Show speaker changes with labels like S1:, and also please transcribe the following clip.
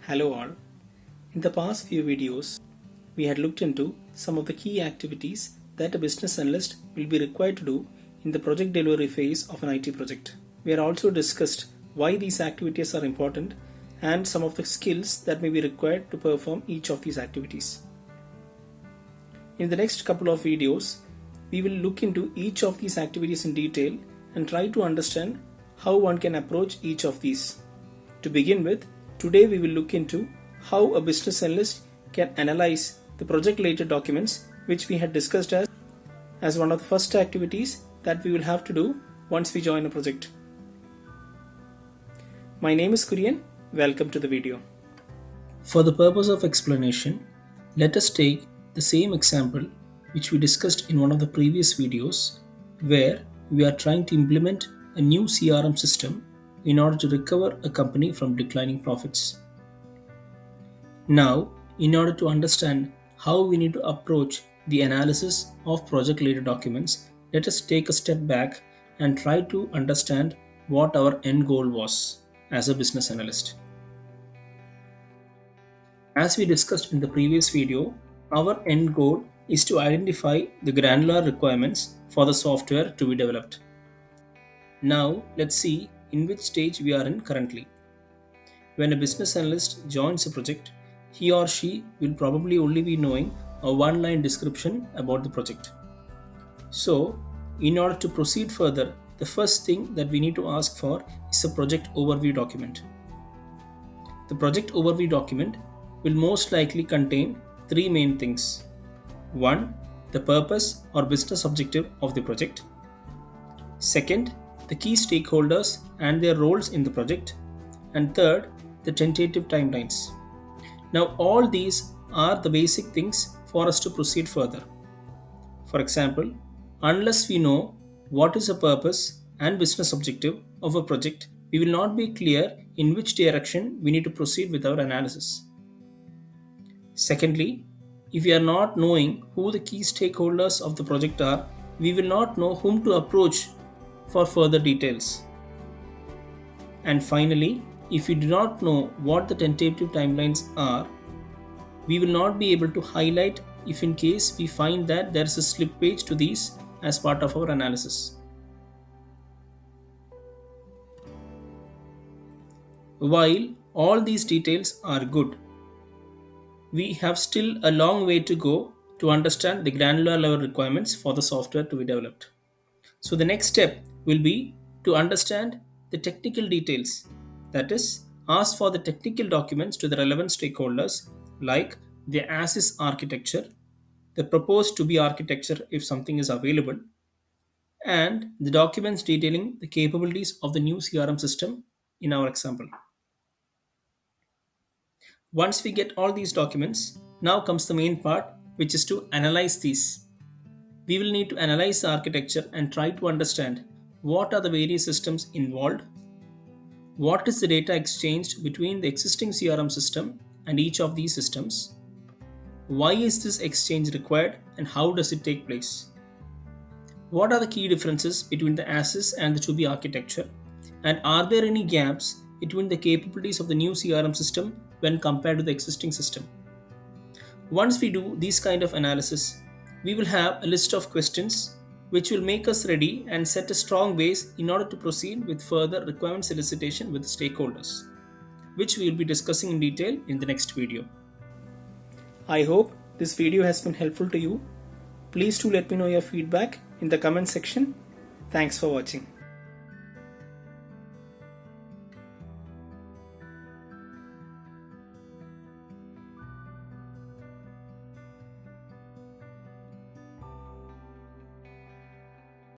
S1: Hello all. In the past few videos, we had looked into some of the key activities that a business analyst will be required to do in the project delivery phase of an IT project. We had also discussed why these activities are important and some of the skills that may be required to perform each of these activities. In the next couple of videos, we will look into each of these activities in detail and try to understand how one can approach each of these. To begin with, today we will look into how a business analyst can analyze the project-related documents, which we had discussed as one of the first activities that we will have to do once we join a project. My name is Kurian. Welcome to the video. For the purpose of explanation, let us take the same example which we discussed in one of the previous videos, where we are trying to implement a new CRM system in order to recover a company from declining profits. Now, in order to understand how we need to approach the analysis of project-related documents, let us take a step back and try to understand what our end goal was as a business analyst. As we discussed in the previous video, our end goal is to identify the granular requirements for the software to be developed. Now, let's see in which stage we are in currently. When a business analyst joins a project, he or she will probably only be knowing a one-line description about the project. So, in order to proceed further, the first thing that we need to ask for is a project overview document. The project overview document will most likely contain three main things. 1. The purpose or business objective of the project. Second, the key stakeholders and their roles in the project. And third, the tentative timelines. Now, all these are the basic things for us to proceed further. For example, unless we know what is the purpose and business objective of a project, we will not be clear in which direction we need to proceed with our analysis. Secondly, if we are not knowing who the key stakeholders of the project are, we will not know whom to approach for further details. And finally, if we do not know what the tentative timelines are, we will not be able to highlight if in case we find that there is a slippage to these as part of our analysis. While all these details are good, we have still a long way to go to understand the granular level requirements for the software to be developed. So the next step will be to understand the technical details. That is, ask for the technical documents to the relevant stakeholders, like the as-is architecture, the proposed to-be architecture if something is available, and the documents detailing the capabilities of the new CRM system in our example. Once we get all these documents, now comes the main part, which is to analyze these. We will need to analyze the architecture and try to understand what are the various systems involved, what is the data exchanged between the existing CRM system and each of these systems, why is this exchange required and how does it take place, what are the key differences between the as-is and the to-be architecture, and are there any gaps between the capabilities of the new CRM system when compared to the existing system. Once we do this kind of analysis, we will have a list of questions which will make us ready and set a strong base in order to proceed with further requirement solicitation with the stakeholders, which we will be discussing in detail in the next video. I hope this video has been helpful to you. Please do let me know your feedback in the comment section. Thanks for watching.